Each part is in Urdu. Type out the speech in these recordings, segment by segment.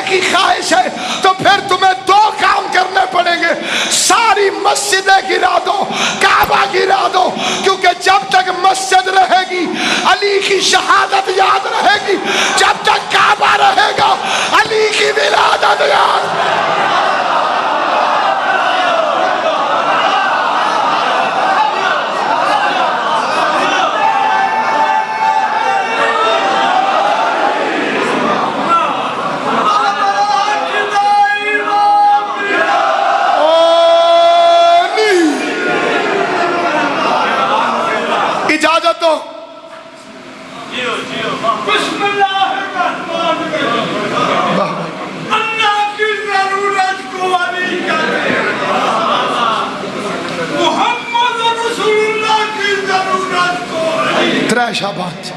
کی خواہش ہے تو پھر تمہیں دو کام کرنے پڑیں گے. ساری مسجدیں گرا دو, کعبہ گرا دو, کیونکہ جب تک مسجد رہے گی علی کی شہادت یاد رہے گی, جب تک کعبہ رہے گا علی کی ولادت یاد. اجازت دو. بسم اللہ الرحمن الرحیم. اللہ کی ضرورت کو علی کہتے ہیں, محمد رسول اللہ کی ضرورت کو علی. ترے شاباش.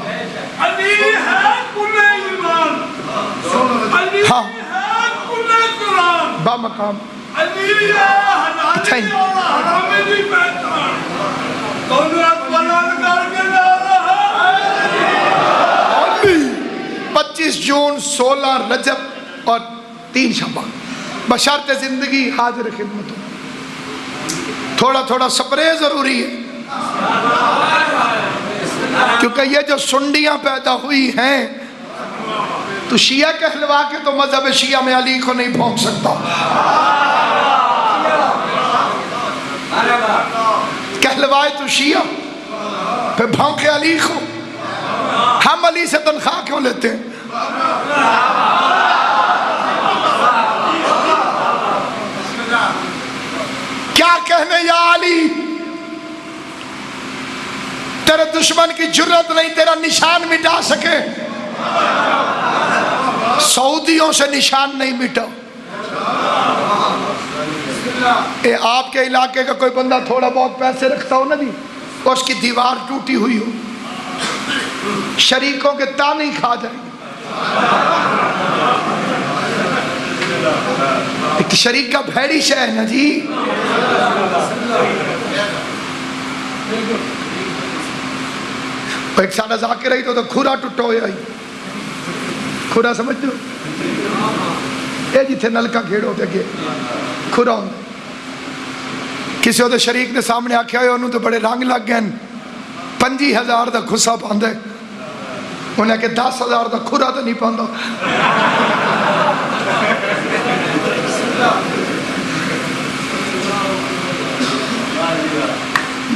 علی ہے کل ایمان, علی ہاں ہے کل قرآن, با مقام. علی ہے حلالی اور حرامی کی پہچان. دولت بلند کر کے جا رہا ہے 25 جون 16 رجب اور 3 شعبان بشرط زندگی حاضر خدمت ہو. تھوڑا تھوڑا سپرے ضروری ہے, کیونکہ یہ جو سنڈیاں پیدا ہوئی ہیں تو شیعہ کہلوا کے تو مذہب شیعہ میں علی کو نہیں پھونک سکتا. کہلوائے تو شیعہ پھر بھونکے علی کو. ہم علی سے تنخواہ کیوں لیتے ہیں؟ کیا کہنے یا علی, تیرے دشمن کی جرت نہیں تیرا نشان مٹا سکے. سعودیوں سے نشان نہیں مٹا. اے آپ کے علاقے کا کوئی بندہ تھوڑا بہت پیسے رکھتا ہو نا جی, اس کی دیوار ٹوٹی ہوئی ہو, شریکوں کے تانے ہی کھا جائیں گے. ایک شریک کا بھیڑی شے ہے نا جی. ایک سالہ ذاکر رہی تو کھورا ٹوٹا ہویا ہی. کھورا سمجھتے ہو اے جتھے نلکا کھیڑ ہوتے گئے کھورا ہوندے. کسی ہوتے شریک نے سامنے آکھیا ہوئے انہوں تو بڑے رنگ لگ گئے 25,000 دا کھسا پاندے. انہیں کہ 10,000 دا کھورا تو نہیں پاندہ.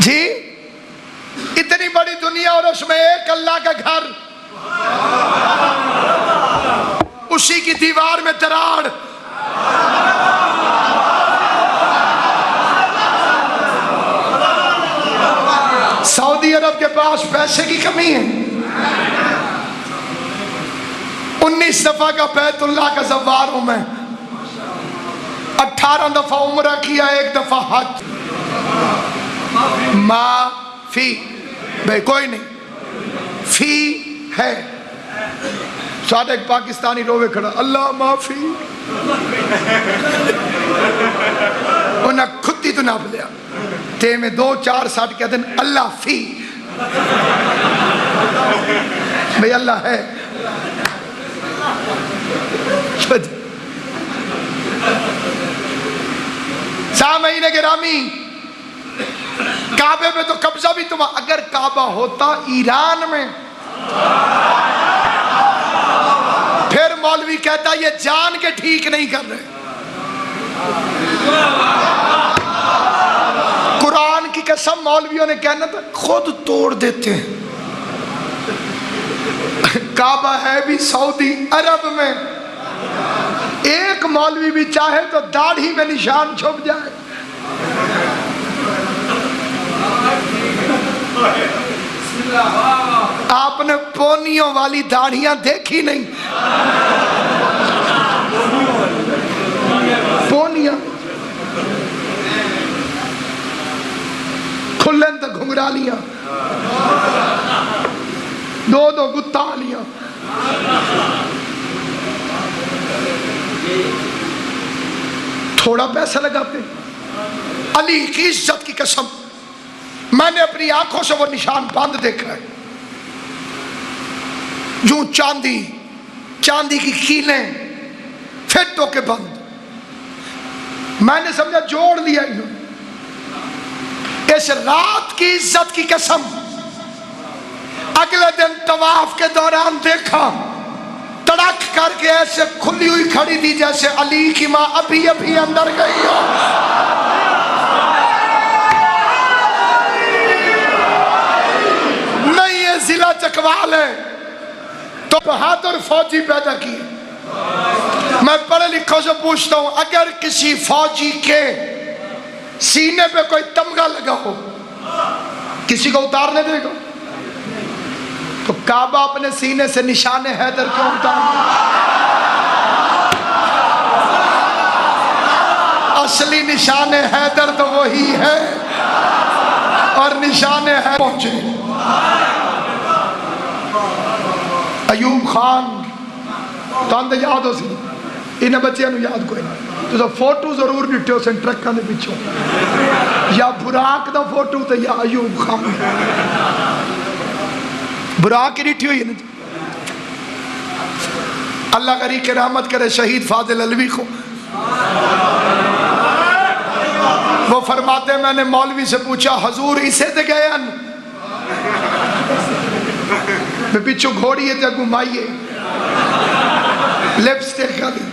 جی اتنی بڑی دنیا اور اس میں ایک اللہ کا گھر, اسی کی دیوار میں دراڑ. سعودی عرب کے پاس پیسے کی کمی ہے. 19 دفعہ کا بیت اللہ کا زوار ہوں میں, 18 دفعہ عمرہ کیا, 1 دفعہ حج. معافی بھئی کوئی نہیں, فی ہے. ساتھ ایک پاکستانی روے کھڑا اللہ معافی, انہیں خود ہی تو ناپ لیا تے میں 2-4 ساٹھ کہتے ہیں اللہ فی. بھئی اللہ ہے. سامعین گرامی, کعبے میں تو قبضہ بھی تمہا. اگر کعبہ ہوتا ایران میں پھر مولوی کہتا یہ جان کے ٹھیک نہیں کر رہے. قرآن کی قسم مولویوں نے کہنا تھا خود توڑ دیتے ہیں. کعبہ ہے بھی سعودی عرب میں, ایک مولوی بھی چاہے تو داڑھی میں نشان چھپ جائے. آپ نے پونیوں والی داڑھیاں دیکھی نہیں. پونیاں کھلن تو گھنگرا لیاں, 2 گتا لیاں. تھوڑا پیسہ لگاتے. علی کی عزت کی قسم میں نے اپنی آنکھوں سے وہ نشان باندھ دیکھا ہے. جو چاندی کی کیلیں فٹ ہو کے بند. میں نے سمجھا جوڑ لیا انہوں نے. اس رات کی عزت کی قسم اگلے دن طواف کے دوران دیکھا تڑک کر کے ایسے کھلی ہوئی کھڑی تھی جیسے علی کی ماں ابھی ابھی اندر گئی ہو. نہیں یہ ضلع چکوال ہے تو بہادر فوجی پیدا کیے. میں پڑھے لکھوں سے پوچھتا ہوں اگر کسی فوجی کے سینے پہ کوئی تمغہ لگا ہو کسی کو اتارنے دے گا؟ تو کعبہ اپنے سینے سے نشان حیدر کیوں اتار؟ اصلی نشان حیدر تو وہی ہے اور نشان حیدر پہنچے. ایوب خان تو اندھے یاد ہو سی انہیں بچے انہوں یاد کوئی نہیں تو فوٹو ضرور ڈٹے ہو سن ٹرکاں دے پیچھوں یا براق دا فوٹو تے یا ایوب خان براق ہی ڈٹھی ہوئی ہے. اللہ کری کے رحمت کرے شہید فاضل علوی کو. وہ فرماتے میں نے مولوی سے پوچھا حضور اسے تے گئے ان میں پیچھو گھوڑی ہے تے گھمائیے لپسٹک کا دی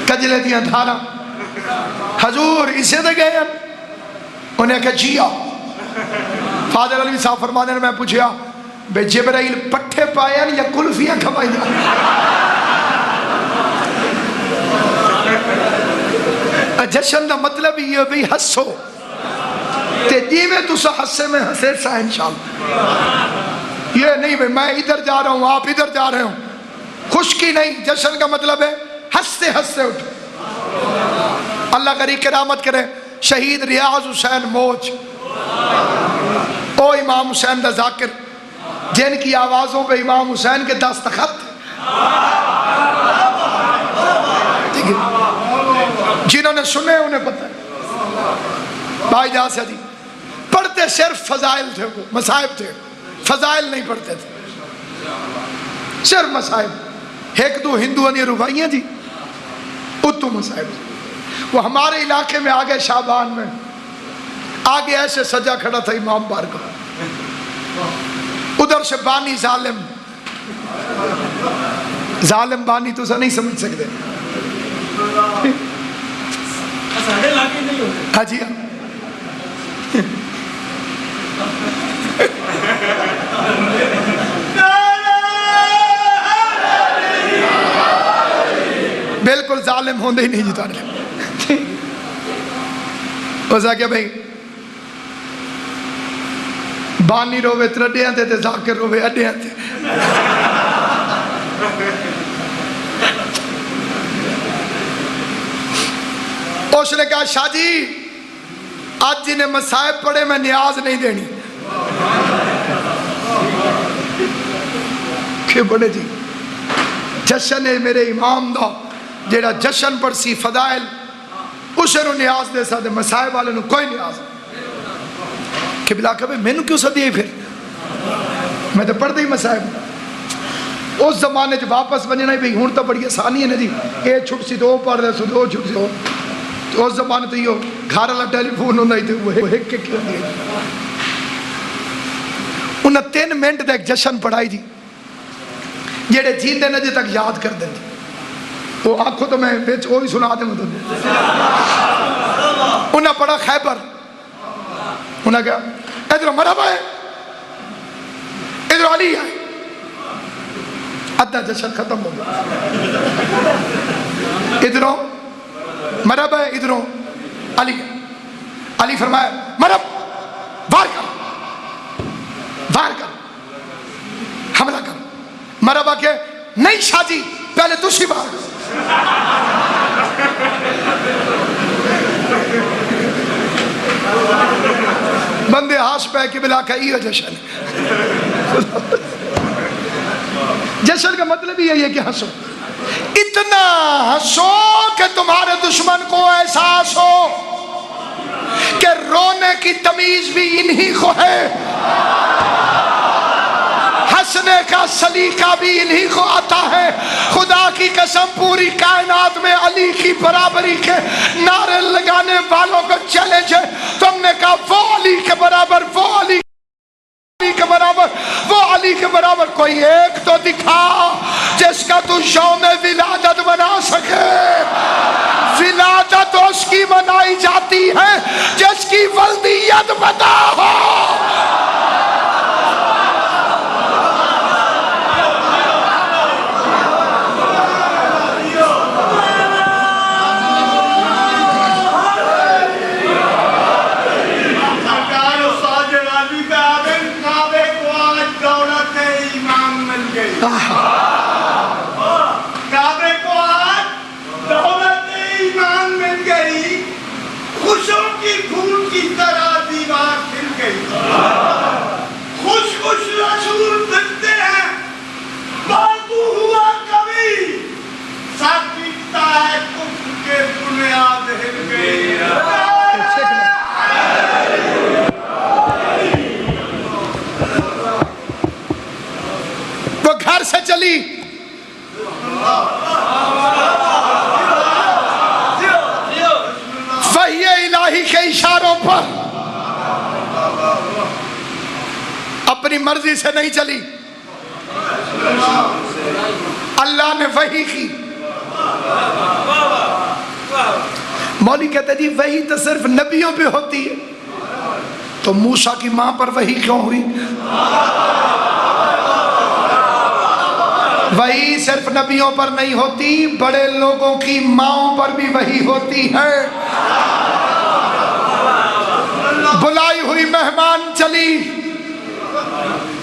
کجلے دیاں دھارا حضور اسے دے گئے انہیں کہا جیا. فاضل علوی صاحب فرمانے نے میں پوچھا بے جبرائیل پٹھے پائے یا کلفیاں کھمائی جشن دا مطلب یہ بھی ہسو تے جیوے تسا ہسے میں ہسے سا انشاءاللہ. یہ نہیں بھئی میں ادھر جا رہا ہوں آپ ادھر جا رہے ہوں خشکی نہیں. جشن کا مطلب ہے ہستے ہستے اٹھو. اللہ کری کرامت کرے شہید ریاض حسین موج او امام حسین دا ذاکر جن کی آوازوں پہ امام حسین کے دستخط جنہوں نے سنے انہیں پتہ ہے. بھائی جہاں سے پڑھتے صرف فضائل تھے وہ مصائب تھے فضائل نہیں پڑھتے تھے صرف مصائب. ایک دو ہندوؤں نے روایاں جی اتو مصائب. وہ ہمارے علاقے میں آگے شعبان میں آگے ایسے سجا کھڑا تھا امام بارگاہ ادھر سے بانی ظالم بانی تو سا نہیں سمجھ سکتے ہاں جی بالکل ظالم ہوندے ہی نہیں جی تارے وہ کیا بھئی بانی روے ترڈیاں تے ذاکر روے اڈیاں تے. اس نے کہا شاہ جی آج جنہیں مصائب پڑے میں نیاز نہیں دینی. کہ بڑے جی جشن ہے میرے امام دا جیڑا جشن پر سی فضائل اسے نو نیاز دے سا دے مصائب والے نو کوئی نیاز. کہ بلا کبھی میں نو کیوں سا دیئے پھر میں تو پڑھ دے ہی مصائب. اس زمانے جو واپس بننا ہی بھئی ہون تو بڑی آسانی ہے نا جی اے چھٹ سی دو پڑھ دے سو دو چھٹ سی ہو. تو اس زمانے تو یہ گھر والا ٹیلی فون ہونا ہی تھے وہ ایک کے کیوں دیئے. انہیں 3 منٹ دے ایک جشن پڑھائی جی جیڑے جین دے نجے تک یاد کر دیں وہ آنکھوں تو میں بیچ وہ بھی سنا دیں مطلب. انہیں پڑھا خیبر انہیں کہا ادھر مرحبا ہے ادھر علی ہے ادھا جشن ختم ہو گیا. ادھروں مرحبا ہے ادھروں علی علی فرمایا مرحب وار کر حملہ کر. مرحبا کہ نہیں شاہ جی پہلے تُسی وار کر. بندے ہاس پہ کہ بلا کا یہ جشن جشن کا مطلب ہی ہے کہ ہنسو اتنا ہنسو کہ تمہارے دشمن کو احساس ہو کہ رونے کی تمیز بھی انہی کو ہے. ہنس ہنسنے کا سلیقہ بھی انہی کو آتا ہے. خدا کی قسم پوری کائنات میں علی کی برابری کے نعرے لگانے والوں کو چیلنج ہے. تم نے کہا وہ علی کے برابر، وہ علی کے برابر، وہ علی کے برابر. کوئی ایک تو دکھا جس کا تو یوم ولادت بنا سکے. ولادت اس کی منائی جاتی ہے جس کی ولدیت بتا ہو. کعبے کو آج دولت ایمان مل گئی، خوشوں کی پھول کی طرح دیوار کھل گئی. خوش خوش رسول پھرتے ہیں، بازو ہوا کبھی ساتھ پیٹتا ہے کفر کے بنیاد ہل گئی. وہ گھر سے چلی، وحی الہی کے اشاروں پر، اپنی مرضی سے نہیں چلی. اللہ نے وحی کی. مولوی کہتے جی وحی تو صرف نبیوں پہ ہوتی ہے، تو موسیٰ کی ماں پر وحی کیوں ہوئی؟ وحی صرف نبیوں پر نہیں ہوتی، بڑے لوگوں کی ماؤں پر بھی وحی ہوتی ہے. بلائی ہوئی مہمان چلی،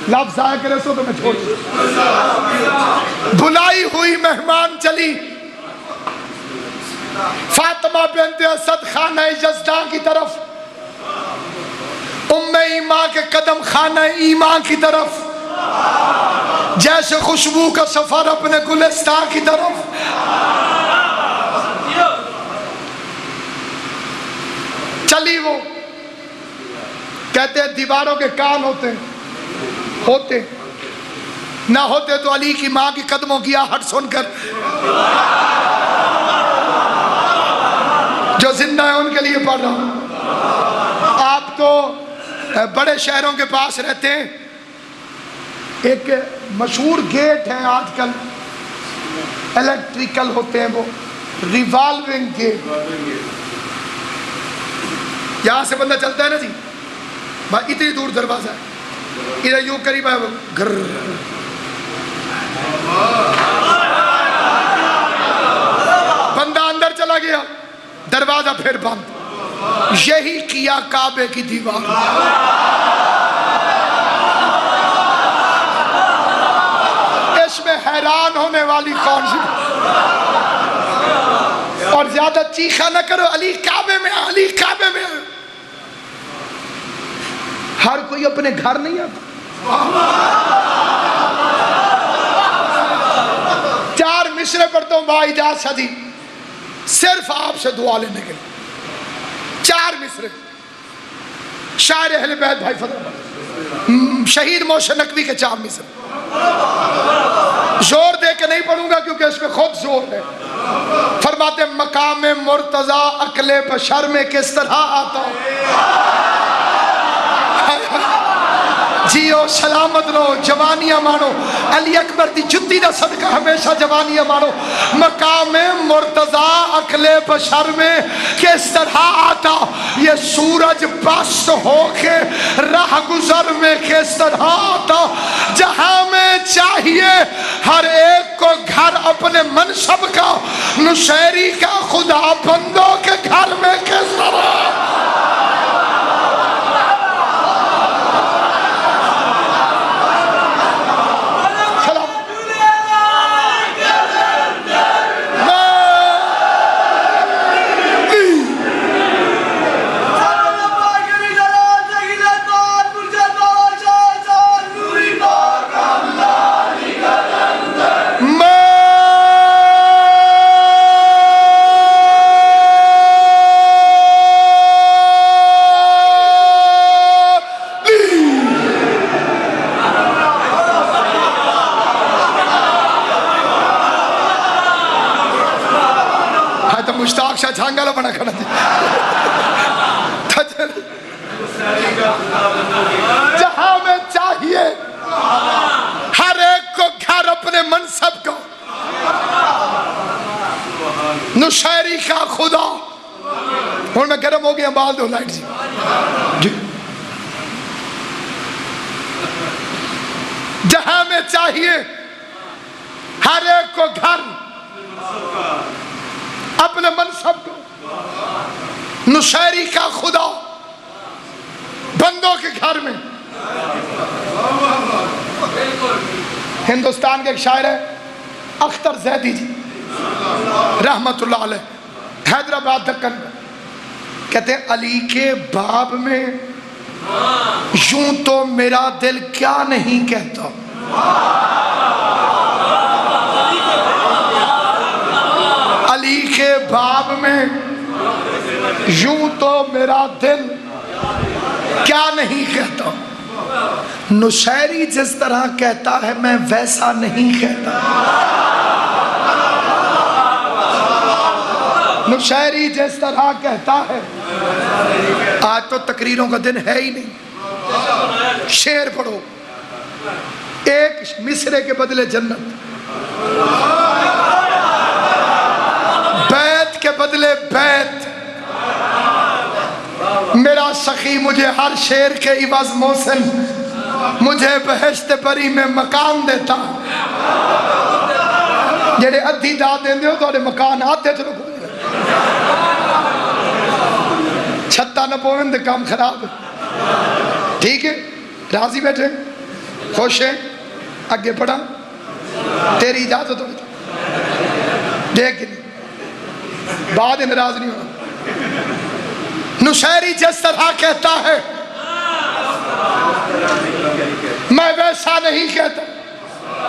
لفظ آیا کرے سو تو میں چھوڑ دوں. بلائی ہوئی مہمان چلی، فاطمہ بنت اسد خانہ یزداں کی طرف، ام ایمان کے قدم خانہ ایمان کی طرف، جیسے خوشبو کا سفر اپنے گلستان کی طرف. چلی وہ. کہتے ہیں دیواروں کے کان ہوتے نہ ہوتے تو علی کی ماں کی قدموں کی آہٹ سن کر جو زندہ ہیں ان کے لیے پڑھ رہا ہوں. آپ تو بڑے شہروں کے پاس رہتے ہیں، ایک مشہور گیٹ ہے آج کل الیکٹریکل ہوتے ہیں، وہ ریوالونگ گیٹ. یہاں سے بندہ چلتا ہے نا جی، اتنی دور دروازہ ہے، ادھر یوں قریب ہے، وہ گھر بندہ اندر چلا گیا، دروازہ پھر بند. یہی کیا کعبے کی دیوار. اس میں حیران ہونے والی کون سی؟ اور زیادہ چیخا نہ کرو، علی کعبے میں، علی کعبے میں. ہر کوئی اپنے گھر نہیں آتا. 4 مصرے پڑھتا ہوں با اجازت شدی، صرف آپ سے دعا لینے کے لیے. 4 مصرے شاعر اہل بیت بھائی فضل شہید محسن نقوی کے 4 مصرے. زور دے کے نہیں پڑھوں گا کیونکہ اس میں خود زور ہے. فرماتے مقام مرتضی عقل بشر میں کس طرح آتا جیو سلامت رہو، جوانیاں مانو، علی اکبر دی جتی دا صدقہ ہمیشہ جوانیاں مانو. مقام مرتضی عقل بشر میں کس طرح آتا، یہ سورج بست ہو کے راہ گزر میں کس طرح آتا. جہاں میں چاہیے ہر ایک کو گھر اپنے منصب کا، نشیری کا خدا بندوں کے گھر میں کس طرح. مشتاق شاہ جھانگا بنا کھڑا جی جہاں میں چاہیے ہر ایک کو گھر اپنے منصب کو نشیری کا خدا ہوں میں گرم ہو گیا بال دو لائٹ جی جہاں میں چاہیے ہر ایک کو گھر اپنے منصب کو نشیری کا خدا بندوں کے گھر میں ہندوستان کے ایک شاعر ہے اختر زیدی جی رحمت اللہ علیہ حیدرآباد دکن کہتے ہیں علی کے باب میں یوں تو میرا دل کیا نہیں کہتا علی کے باب میں یوں تو میرا دل کیا نہیں کہتا نشیری جس طرح کہتا ہے میں ویسا نہیں کہتا نشیری جس طرح کہتا ہے آج تو تقریروں کا دن ہے ہی نہیں شعر پڑھو ایک مصرے کے بدلے جنت بیت کے بدلے بیت میرا سخی مجھے ہر شعر کے عوض محسن مجھے بہشت بری میں مکان دیتا جڑے ادھی دا دیندے ہو تو مکان آتے چلو چھتا نہ پوین دے کام خراب ٹھیک ہے راضی بیٹھے خوش ہیں آگے پڑھا تیری اجازت ہو دیکھ بعد ناراض نہیں ہونا نشیری جس طرح کہتا ہے میں ویسا نہیں کہتا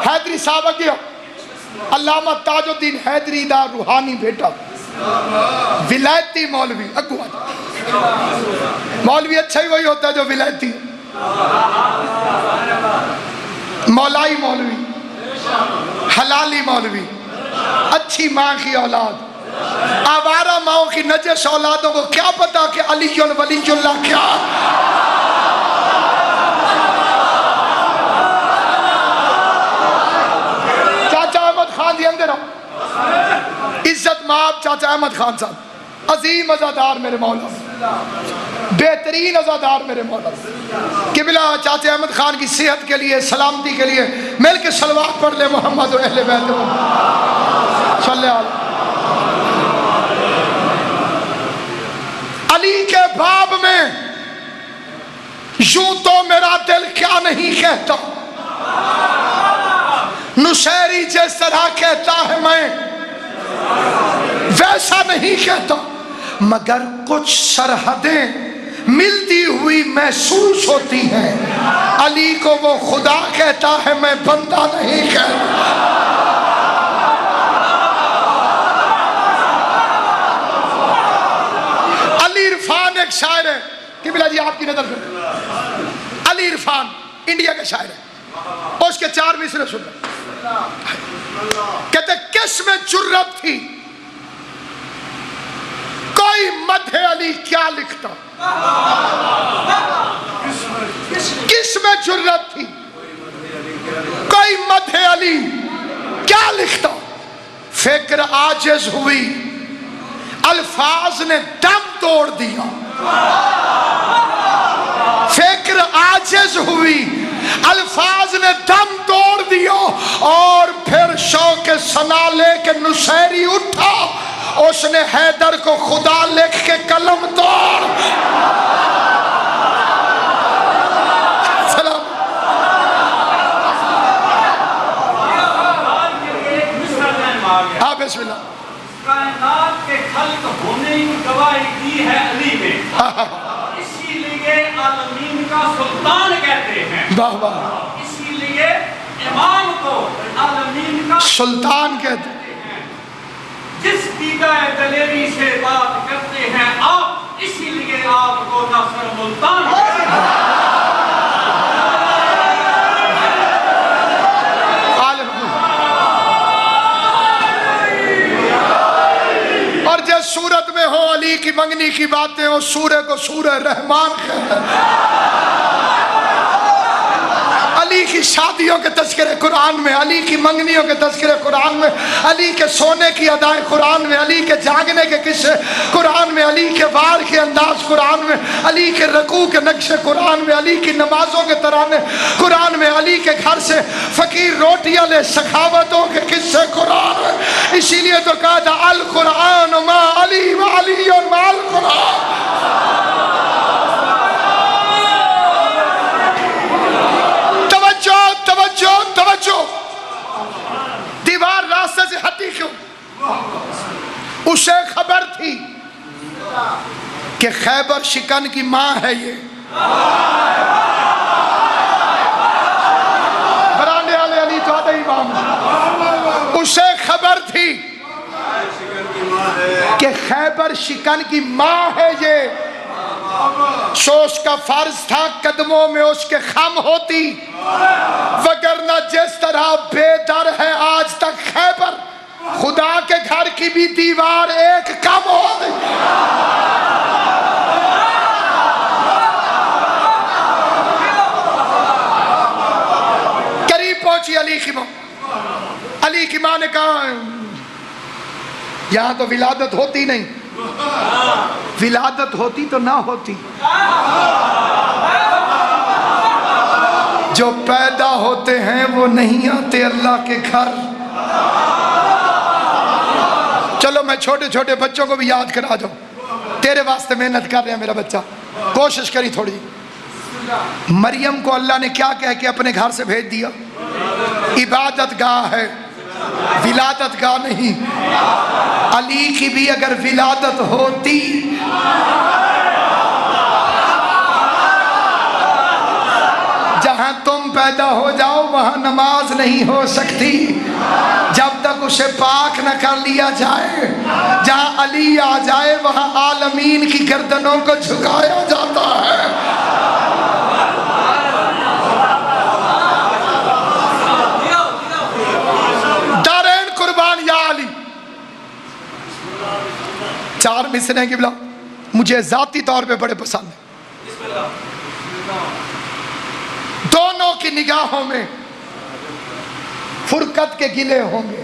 حیدری صاحب گیا علامہ تاج الدین حیدری دا روحانی بیٹا ولایتی مولوی اگوا مولوی اچھا ہی وہی ہوتا ہے جو ولایتی مولائی مولوی حلالی مولوی اچھی ماں کی اولاد آوارہ ماؤں کی نجس اولادوں کو کیا پتا کہ علی ولی اللہ کیا چاچا احمد خان جی اندر عزت مآب چاچا احمد خان صاحب عظیم عزادار میرے مولا بہترین عزادار میرے مولا قبلہ چاچا احمد خان کی صحت کے لیے سلامتی کے لیے مل کے صلوات پڑھ لے محمد و اہل بیت صلی اللہ علی کے باب میں یوں تو میرا دل کیا نہیں کہتا نشیری جس طرح کہتا ہے میں ویسا نہیں کہتا مگر کچھ سرحدیں ملتی ہوئی محسوس ہوتی ہیں علی کو وہ خدا کہتا ہے میں بندہ نہیں کہتا ایک شاعر ہے قبلہ جی آپ کی نظر کریں علی عرفان انڈیا کا شاعر ہے اس کے 4 مصرے سن کہتے کس میں جرت تھی کوئی مدح علی کیا لکھتا کس میں جرت تھی کوئی مدح علی کیا لکھتا فکر عاجز ہوئی الفاظ نے دم توڑ دیا فکر عاجز ہوئی الفاظ نے دم توڑ دیا اور پھر شوق ثنا لے کے نشیری اٹھا اس نے حیدر کو خدا لکھ کے قلم توڑ سلام ہاں بسم اللہ کائنات کے خلق ہونے کی گواہی دی ہے علی نے اسی لیے عالمین کا سلطان کہتے ہیں اسی لیے امام کو عالمین کا سلطان کہتے ہیں جس دیدہ دلیری سے بات کرتے ہیں آپ اسی لیے آپ کو ناصر ملتان کہتے ہیں علی کی منگنی کی باتیں اس سورہ کو سورہ رحمان کہتے ہیں۔ علی کی شادیوں کے تذکرے قرآن میں، علی کی منگنیوں کے تذکرے قرآن میں، علی کے سونے کی ادائیں قرآن میں، علی کے جاگنے کے قصے قرآن میں، علی کے وار کے انداز قرآن میں، علی کے رکوع کے نقشے قرآن میں، علی کی نمازوں کے ترانے قرآن میں، علی کے گھر سے فقیر روٹیاں لے سخاوتوں کے قصے قرآن میں۔ اسی لیے تو کہا تھا القرآن ما علی و علی ما القرآن۔ توجہ، دیوار راستے سے ہٹی کیوں؟ اسے خبر تھی کہ خیبر شکن کی ماں ہے یہ۔ برانے والے علی تو آدھے امام، اسے خبر تھی کہ خیبر شکن کی ماں ہے یہ، سو اس کا فرض تھا قدموں میں اس کے خم ہوتی، وگرنہ جس طرح بے در ہے آج تک خیبر، خدا کے گھر کی بھی دیوار ایک کم ہوتی۔ قریب پہنچی علی کی ماں، علی کی ماں نے کہا یہاں تو ولادت ہوتی نہیں، ولادت ہوتی تو نہ ہوتی، جو پیدا ہوتے ہیں وہ نہیں آتے اللہ کے گھر۔ چلو میں چھوٹے چھوٹے بچوں کو بھی یاد کرا دوں، تیرے واسطے محنت کر رہے ہیں میرا بچہ، کوشش کری تھوڑی۔ مریم کو اللہ نے کیا کہہ کے اپنے گھر سے بھیج دیا؟ عبادت گاہ ہے، ولادت گاہ نہیں۔ علی کی بھی اگر ولادت ہوتی جہاں تم پیدا ہو جاؤ وہاں نماز نہیں ہو سکتی جب تک اسے پاک نہ کر لیا جائے۔ جہاں علی آ جائے وہاں عالمین کی گردنوں کو جھکایا جاتا ہے۔ دارین قربان یا علی۔ چار مصرعیں قبلہ مجھے ذاتی طور پہ بڑے پسند ہیں۔ دونوں کی نگاہوں میں فرقت کے گلے ہوں گے۔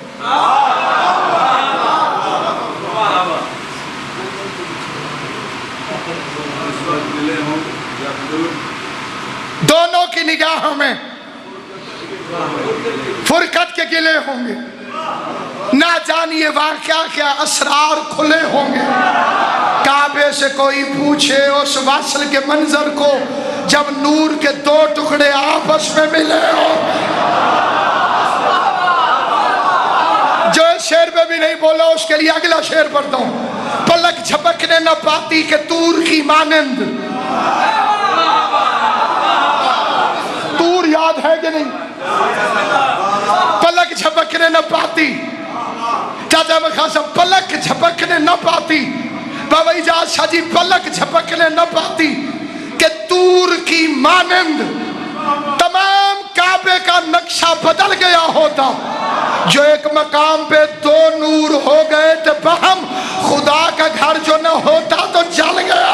دونوں کی نگاہوں میں فرقت کے گلے ہوں گے، نہ جانیے واقعہ کیا اسرار کھلے ہوں گے۔ کعبے سے کوئی پوچھے اس وصل کے منظر کو جب نور کے دو ٹکڑے آپس میں ملے ہو، جو اس شعر پہ بھی نہیں بولا اس کے لیے اگلا شعر پڑھتا ہوں۔ پلک جھپکنے نہ پاتی کہ تور کی مانند، تور یاد ہے کہ نہیں؟ پلک جھپکنے نہ پاتی، چاچا خاصا پلک جھپکنے نہ پاتی، بابا اجاز شاہ جی پلک جھپکنے نہ پاتی کہ تور کی مانند تمام کعبے کا نقشہ بدل گیا ہوتا۔ جو ایک مقام پہ دو نور ہو گئے تھے بہم، خدا کا گھر جو نہ ہوتا تو جل گیا۔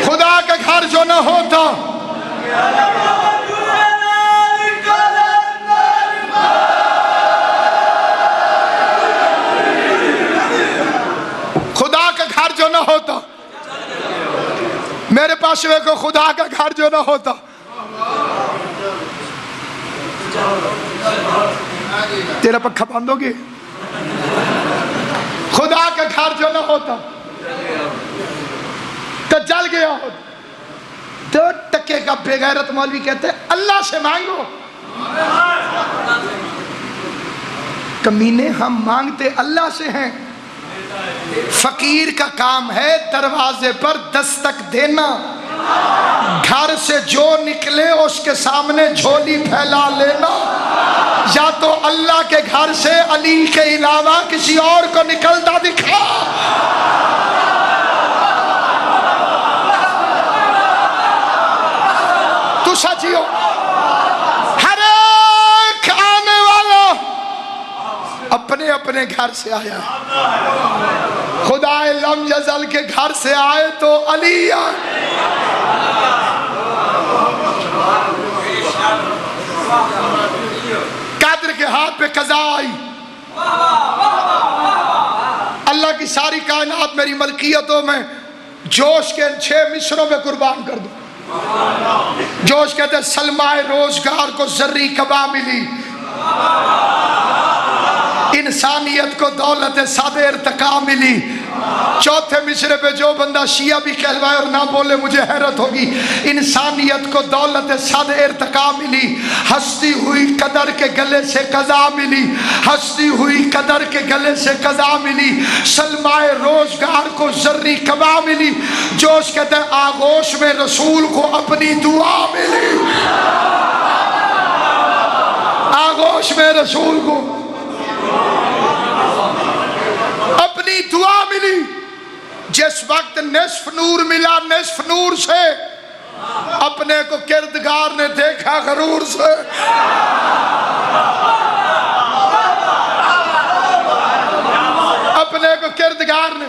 خدا کا گھر جو نہ ہوتا جو نہ ہوتا، میرے پاس کو خدا کا گھر جو نہ ہوتا، تیرا پکھا بند ہو گیا، خدا کا گھر جو نہ ہوتا تو جل گیا ہوتا۔ 2 ٹکے کا بے غیرت مولوی کہتے ہیں اللہ سے مانگو، کمینے ہم مانگتے اللہ سے ہیں۔ فقیر کا کام ہے دروازے پر دستک دینا، گھر سے جو نکلے اس کے سامنے جھولی پھیلا لینا۔ یا تو اللہ کے گھر سے علی کے علاوہ کسی اور کو نکلتا دکھا۔ تو سچیو اپنے گھر سے آیا ہے. خدا لم یزل کے گھر سے آئے تو علی آئے. قادر کے ہاتھ پہ قضا آئی. اللہ کی ساری کائنات میری ملکیتوں میں جوش کے 6 مصروں میں قربان کر دو. جوش کہتے ہیں سلمائے روزگار کو زرعی کبا ملی، انسانیت کو دولت صد ارتقا ملی. چوتھے مصرے پہ جو بندہ شیعہ بھی کہلوائے اور نہ بولے مجھے حیرت ہوگی. انسانیت کو دولت صد ارتقا ملی، ہستی ہوئی قدر کے گلے سے قضا ملی، ہستی ہوئی قدر کے گلے سے قضا ملی. سلمائے روزگار کو زرعی کبا ملی. جوش کہتے ہیں آغوش میں رسول کو اپنی دعا ملی. آغوش میں رسول کو اپنی دعا ملی. جس وقت نصف نور ملا، نصف نور سے اپنے کو کردگار نے دیکھا غرور سے. اپنے کو کردگار نے.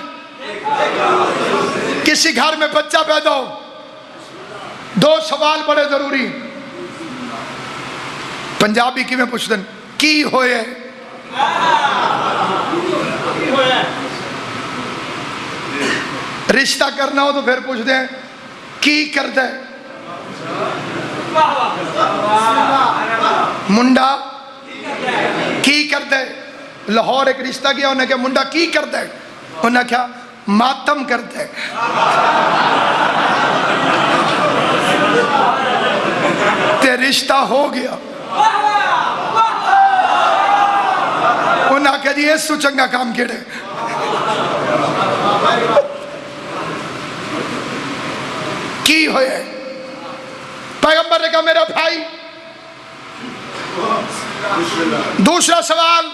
کسی گھر میں بچہ پیدا ہو، 2 سوال بڑے ضروری. پنجابی کی میں پوچھ دیں کی ہوئے، رشتہ کرنا ہو تو پھر پوچھ دیں کی کر دے. منڈا کی کر دے. لاہور ایک رشتہ کیا، انہیں کہا منڈا کی کر دے، انہیں کہا ماتم کر دے. تے رشتہ ہو گیا. انہیں کہا جی اس تو چنگا کام کیڑے. کی ہوئے. پیغمبر نے کہا میرا بھائی. دوسرا سوال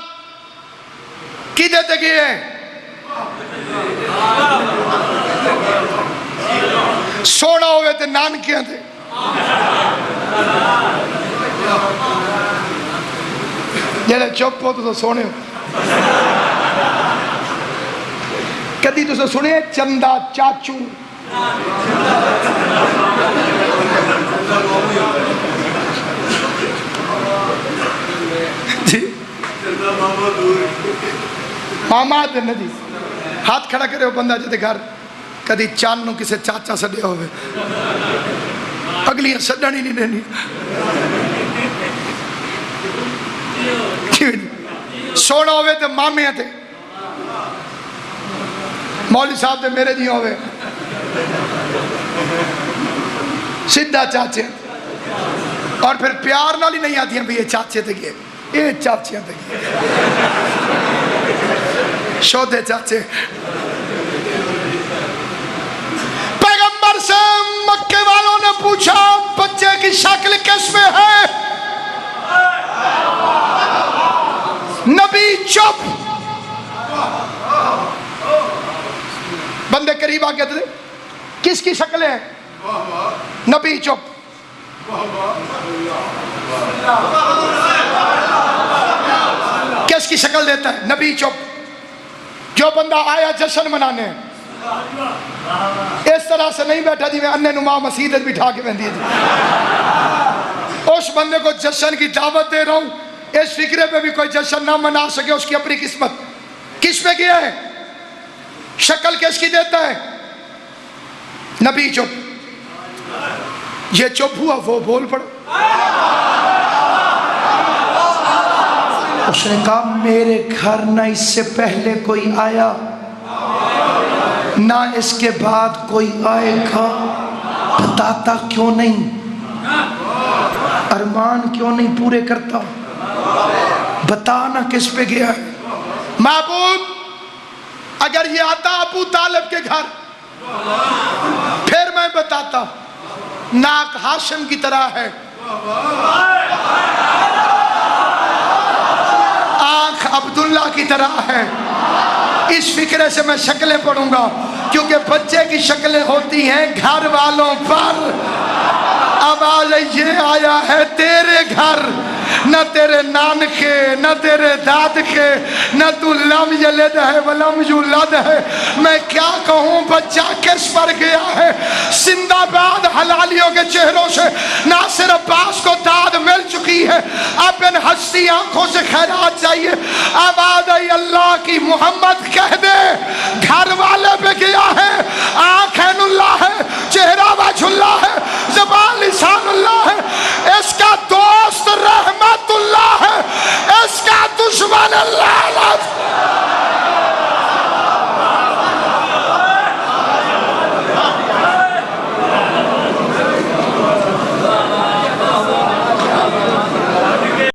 کی دیتے گئے سونا ہوئے تھے نانکیاں تھے. جلے چپ ہو تو سونے ہو. کدی تو سنے چندہ چاچو جی ماما دن جی ہاتھ کھڑا کرے ہو بندہ جتے گھر کدی چانو کسے چاچا سڈیا ہوئے اگلیاں سڈن ہی نہیں دینی. سونا ہوئے تے مامے تھے. مولوی صاحب تے میرے جی ہوئے سیدھا چاچے. اور پھر پیار نال ہی نہیں آتی ہیں بھی یہ چاچے تھے گئے، یہ چاچے تھے گئے، شودے چاچے. پیغمبر سے مکے والوں نے پوچھا بچے کی شکل کس میں ہے؟ نبی چپ. بندے قریب آ کے تھے کس کی شکل ہے؟ نبی چپ. کس کی شکل دیتا ہے؟ نبی چپ. جو بندہ آیا جشن منانے اس طرح سے نہیں بیٹھا جی میں انہیں نما مسیحت بٹھا کے بندی ہے. اس بندے کو جشن کی دعوت دے رہا ہوں، اس فکرے پہ بھی کوئی جشن نہ منا سکے اس کی اپنی قسمت. کس پہ کیا ہے؟ شکل کس کی دیتا ہے؟ نبی چپ. یہ چپ ہوا وہ بول پڑو. اس نے کہا میرے گھر نہ اس سے پہلے کوئی آیا نہ اس کے بعد کوئی آئے گا. بتاتا کیوں نہیں؟ ارمان کیوں نہیں پورے کرتا؟ بتانا کس پہ گیا ہے؟ محبوب اگر یہ آتا ابو طالب کے گھر پھر میں بتاتا. ناک ہاشم کی طرح ہے، آنکھ عبداللہ کی طرح ہے. اس فکرے سے میں شکلیں پڑھوں گا کیونکہ بچے کی شکلیں ہوتی ہیں گھر والوں پر. اب آج یہ آیا ہے تیرے گھر نہ تیرے نان کے نہ تیرے داد کے، نہ تو لم یلد ہے ولم یولد ہے. میں کیا کہوں بچہ کس پر گیا ہے. زندہ باد حلالیوں کے چہروں سے ناصر عباس کو داد مل چکی ہے. اب ان ہستی آنکھوں سے خیرات چاہیے. آواز آئی اللہ کی محمد کہہ دے گھر والے پہ گیا ہے، آنکھ عین اللہ ہے، چہرہ وجہ اللہ ہے، زبان لسان اللہ ہے. اس کا دوست رحمت اللہ ہے، اس کا دشمن اللہ